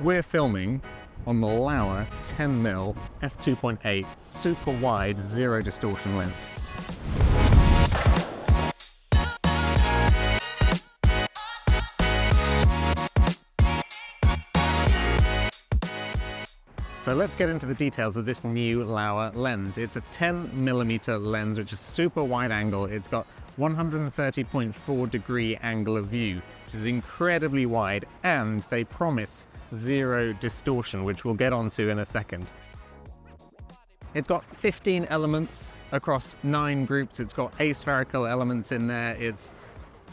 We're filming on the Laowa 10mm f2.8 super wide zero distortion lens. So let's get into the details of this new Laowa lens. It's a 10mm lens, which is super wide angle. It's got 130.4 degree angle of view, which is incredibly wide, and they promise zero distortion, which we'll get onto in a second. It's got 15 elements across 9 groups. It's got aspherical elements in there. It's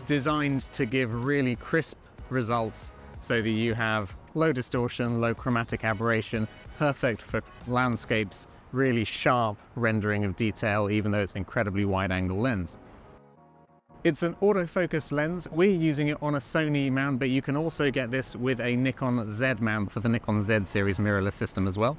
designed to give really crisp results so that you have low distortion, low chromatic aberration, perfect for landscapes, really sharp rendering of detail, even though it's an incredibly wide angle lens. It's an autofocus lens. We're using it on a Sony mount, but you can also get this with a Nikon Z mount for the Nikon Z series mirrorless system as well.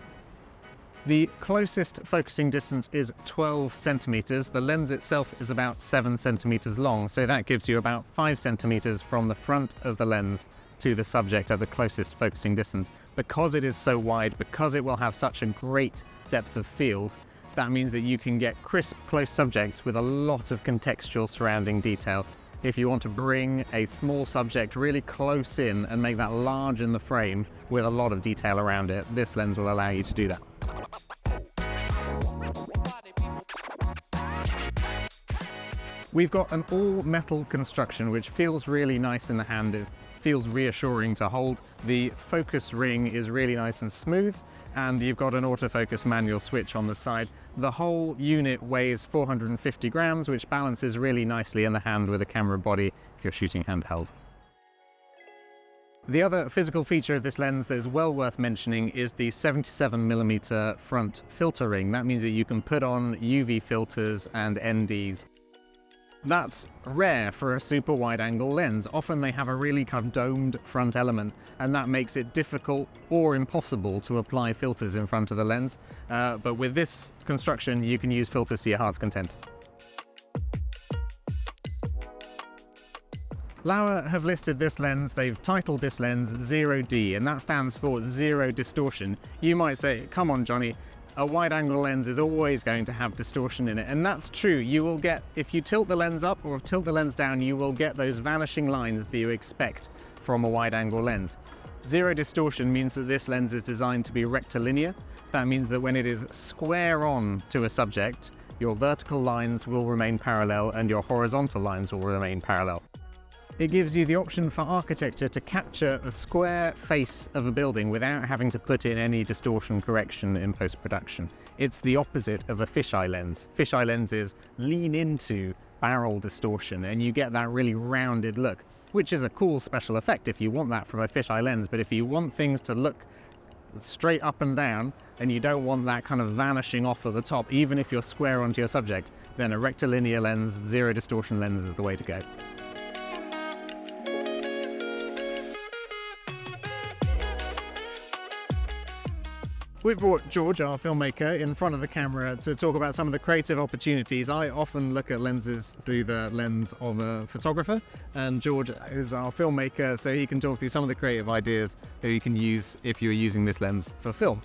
The closest focusing distance is 12 centimeters. The lens itself is about 7 centimeters long, so that gives you about 5 centimeters from the front of the lens to the subject at the closest focusing distance. Because it is so wide, because it will have such a great depth of field, that means that you can get crisp, close subjects with a lot of contextual surrounding detail. If you want to bring a small subject really close in and make that large in the frame with a lot of detail around it, this lens will allow you to do that. We've got an all-metal construction, which feels really nice in the hand. It feels reassuring to hold. The focus ring is really nice and smooth, and you've got an autofocus manual switch on the side. The whole unit weighs 450 grams, which balances really nicely in the hand with a camera body if you're shooting handheld. The other physical feature of this lens that is well worth mentioning is the 77mm front filter ring. That means that you can put on UV filters and NDs. That's rare for a super wide angle lens. Often they have a really kind of domed front element, and that makes it difficult or impossible to apply filters in front of the lens. But with this construction, you can use filters to your heart's content. Laowa have listed this lens, they've titled this lens 0D, and that stands for zero distortion. You might say, come on Johnny, a wide-angle lens is always going to have distortion in it, and that's true. You will get, if you tilt the lens up or tilt the lens down, you will get those vanishing lines that you expect from a wide-angle lens. Zero distortion means that this lens is designed to be rectilinear. That means that when it is square on to a subject, your vertical lines will remain parallel and your horizontal lines will remain parallel. It gives you the option for architecture to capture the square face of a building without having to put in any distortion correction in post-production. It's the opposite of a fisheye lens. Fisheye lenses lean into barrel distortion and you get that really rounded look, which is a cool special effect if you want that from a fisheye lens. But if you want things to look straight up and down and you don't want that kind of vanishing off at the top, even if you're square onto your subject, then a rectilinear lens, zero distortion lens is the way to go. We've brought George, our filmmaker, in front of the camera to talk about some of the creative opportunities. I often look at lenses through the lens of a photographer, and George is our filmmaker, so he can talk through some of the creative ideas that you can use if you're using this lens for film.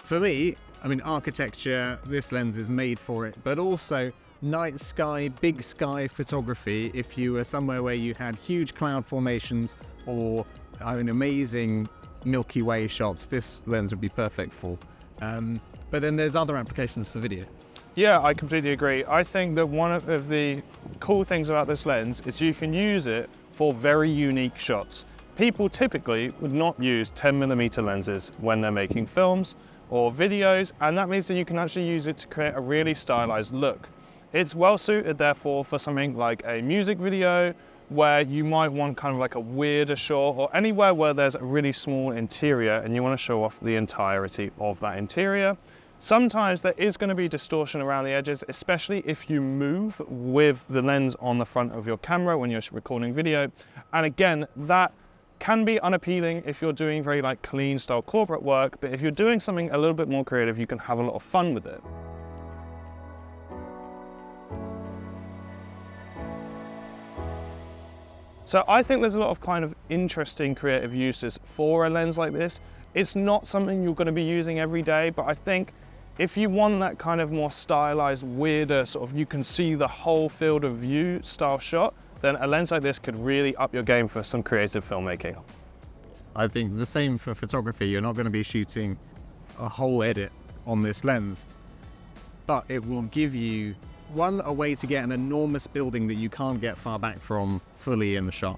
For me, I mean, architecture, this lens is made for it, but also night sky, big sky photography. If you were somewhere where you had huge cloud formations or amazing Milky Way shots, this lens would be perfect for. But then there's other applications for video. Yeah, I completely agree. I think that one of the cool things about this lens is you can use it for very unique shots. People typically would not use 10mm lenses when they're making films or videos, and that means that you can actually use it to create a really stylized look. It's well suited, therefore, for something like a music video, where you might want kind of like a weirder shot, or anywhere where there's a really small interior and you want to show off the entirety of that interior. Sometimes there is going to be distortion around the edges, especially if you move with the lens on the front of your camera when you're recording video. And again, that can be unappealing if you're doing very like clean style corporate work, but if you're doing something a little bit more creative, you can have a lot of fun with it. So I think there's a lot of kind of interesting creative uses for a lens like this. It's not something you're going to be using every day, but I think if you want that kind of more stylized, weirder, sort of you can see the whole field of view style shot, then a lens like this could really up your game for some creative filmmaking. I think the same for photography. You're not going to be shooting a whole edit on this lens, but it will give you a way to get an enormous building that you can't get far back from fully in the shot.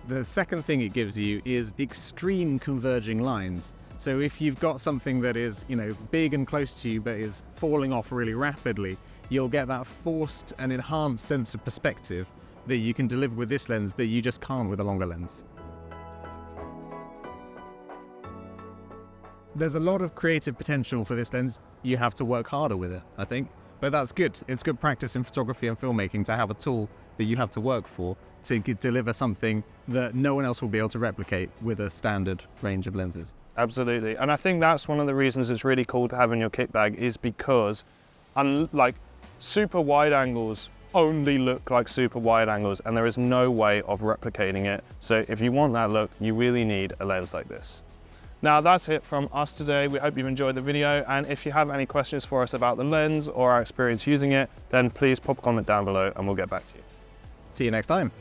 The second thing it gives you is extreme converging lines. So if you've got something that is, big and close to you but is falling off really rapidly, you'll get that forced and enhanced sense of perspective that you can deliver with this lens that you just can't with a longer lens. There's a lot of creative potential for this lens. You have to work harder with it, I think. But that's good. It's good practice in photography and filmmaking to have a tool that you have to work for to deliver something that no one else will be able to replicate with a standard range of lenses. Absolutely. And I think that's one of the reasons it's really cool to have in your kit bag, is because unlike super wide angles only look like super wide angles, and there is no way of replicating it. So if you want that look, you really need a lens like this. Now that's it from us today. We hope you've enjoyed the video, and if you have any questions for us about the lens or our experience using it, then please pop a comment down below and we'll get back to you. See you next time.